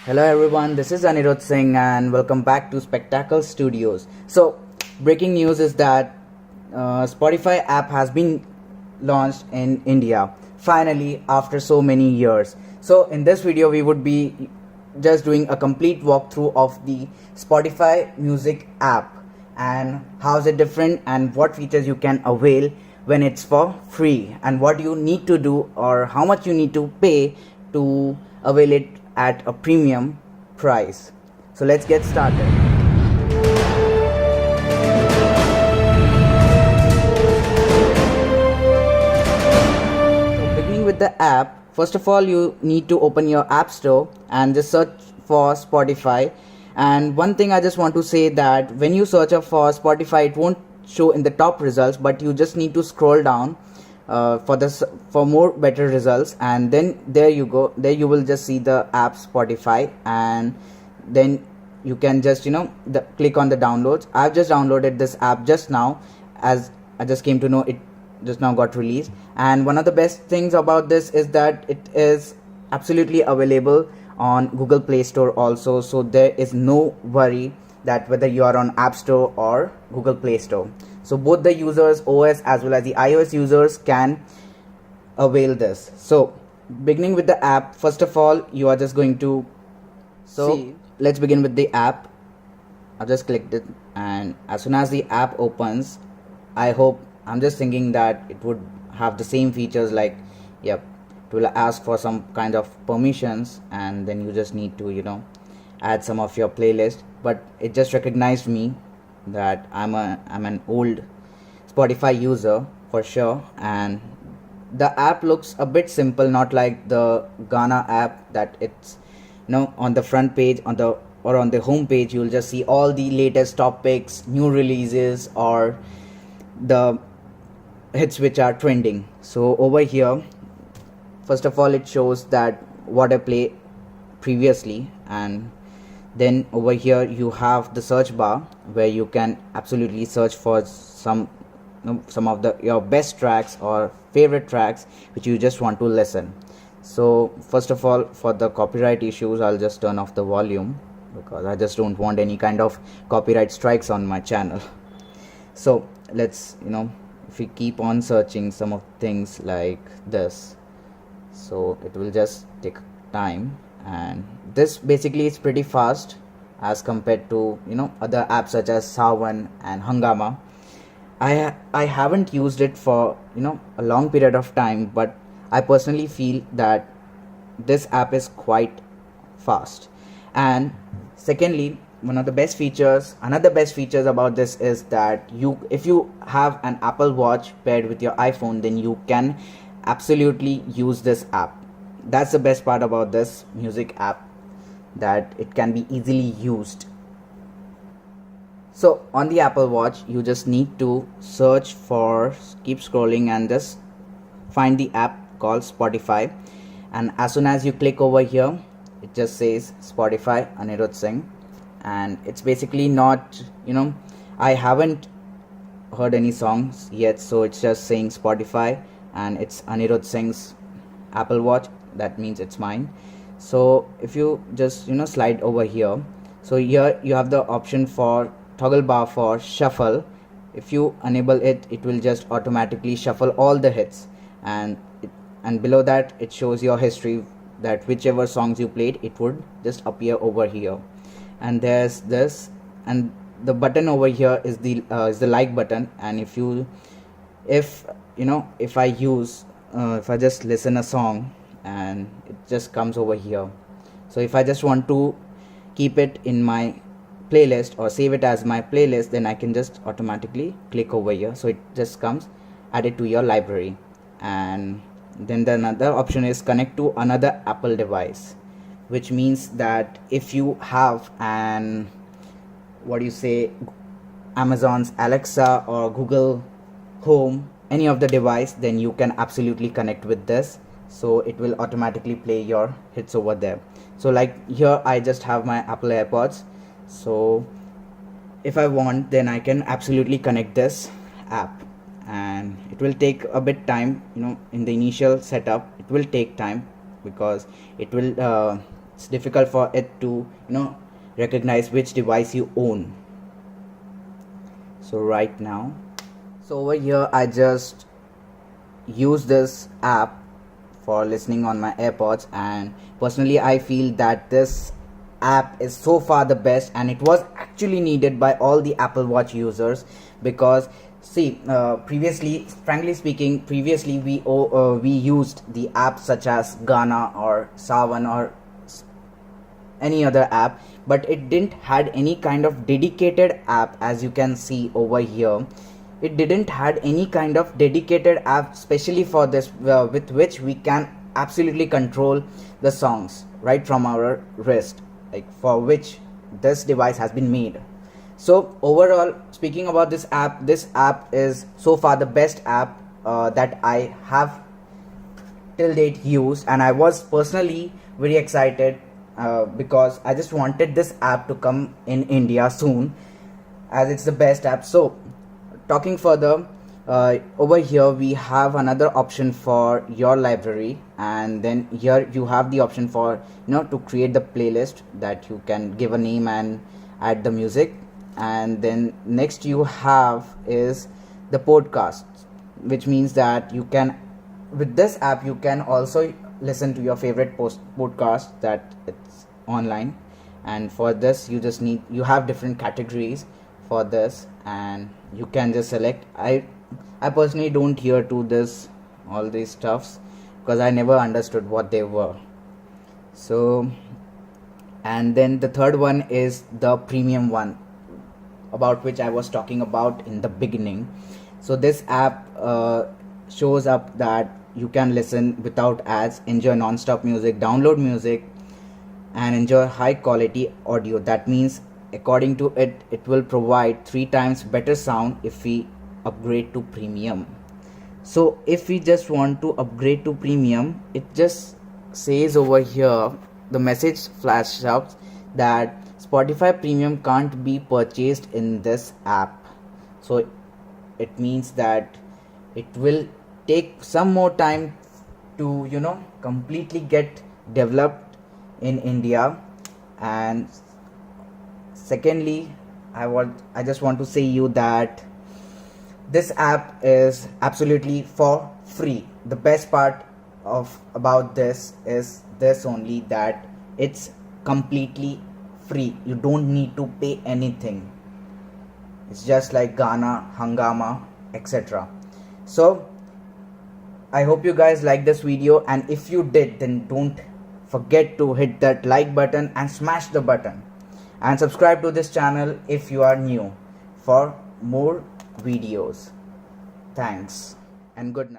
Hello everyone, this is Aniruddh Singh and welcome back to Spectacle Studios. So, breaking news is that Spotify app has been launched in India finally after so many years. So, in this video we would be just doing a complete walkthrough of the Spotify music app and how is it different and what features you can avail when it's for free and what you need to do or how much you need to pay to avail it at a premium price. So let's get started. So beginning with the app, first of all you need to open your app store and just search for Spotify. And one thing I just want to say that when you search up for Spotify, it won't show in the top results, but you just need to scroll down for more better results, and then there you go, there you will just see the app Spotify, and then you can just click on the downloads. I've just downloaded this app just now, as I just came to know it just now got released. And one of the best things about this is that it is absolutely available on Google Play Store also, so there is no worry that whether you are on App Store or Google Play Store. So both the users, OS as well as the iOS users, can avail this. So beginning with the app, first of all you are just going to see. Let's begin with the app. I just clicked it, and as soon as the app opens, I'm just thinking that it would have the same features, like it will ask for some kind of permissions, and then you just need to add some of your playlist. But it just recognized me that I'm an old Spotify user for sure, and the app looks a bit simple, not like the Ghana app that it's on the front page on the home page you'll just see all the latest topics, new releases, or the hits which are trending. So over here, first of all it shows that what I play previously, and then over here you have the search bar where you can absolutely search for some of your best tracks or favorite tracks which you just want to listen. So first of all, for the copyright issues, I'll just turn off the volume because I just don't want any kind of copyright strikes on my channel. So let's if we keep on searching some of things like this, so it will just take time, and this basically is pretty fast as compared to other apps such as Sawan and Hangama. I haven't used it for a long period of time, but I personally feel that this app is quite fast. And secondly, another best features about this is that if you have an Apple Watch paired with your iPhone, then you can absolutely use this app. That's the best part about this music app, that it can be easily used. So on the Apple Watch, you just need to keep scrolling and just find the app called Spotify, and as soon as you click over here, it just says Spotify Aniruddh Singh, and it's basically not I haven't heard any songs yet, so it's just saying Spotify and it's Aniruddh Singh's Apple Watch. That means it's mine. So if you just slide over here, so here you have the option for toggle bar for shuffle. If you enable it, it will just automatically shuffle all the hits, and below that it shows your history, that whichever songs you played, it would just appear over here. And there's this, and the button over here is the like button, and if I just listen a song, and it just comes over here. So if I just want to keep it in my playlist or save it as my playlist, then I can just automatically click over here, so it just comes added to your library. And then the another option is connect to another Apple device, which means that if you have Amazon's Alexa or Google Home, any of the device, then you can absolutely connect with this, so it will automatically play your hits over there. So like here I just have my Apple AirPods, so if I want, then I can absolutely connect this app, and it will take a bit time in the initial setup. It will take time because it will it's difficult for it to recognize which device you own. So right now, so over here I just use this app for listening on my AirPods, and personally I feel that this app is so far the best, and it was actually needed by all the Apple Watch users. Because see, previously, frankly speaking, previously we used the apps such as Ghana or Savan or any other app, but it didn't had any kind of dedicated app. As you can see over here, it didn't had any kind of dedicated app specially for this, with which we can absolutely control the songs right from our wrist, like for which this device has been made. So overall, speaking about this app is so far the best app that I have till date used, and I was personally very excited because I just wanted this app to come in India soon, as it's the best app. So talking further, over here we have another option for your library, and then here you have the option for to create the playlist that you can give a name and add the music. And then next you have is the podcast, which means that you can, with this app, you can also listen to your favorite podcast that it's online. And for this you just you have different categories for this, and you can just select. I personally don't hear to this all these stuffs because I never understood what they were. So, and then the third one is the premium one, about which I was talking about in the beginning. So this app shows up that you can listen without ads, enjoy non-stop music, download music, and enjoy high quality audio. That means, according to it, it will provide 3 times better sound if we upgrade to premium. So if we just want to upgrade to premium, it just says over here, the message flashes up that Spotify Premium can't be purchased in this app. So it means that it will take some more time to completely get developed in India. And secondly, I just want to say you that this app is absolutely for free. The best part about this is this only, that it's completely free. You don't need to pay anything. It's just like Ghana, Hangama, etc. So I hope you guys like this video, and if you did, then don't forget to hit that like button and smash the button, and subscribe to this channel if you are new for more videos. Thanks and good night.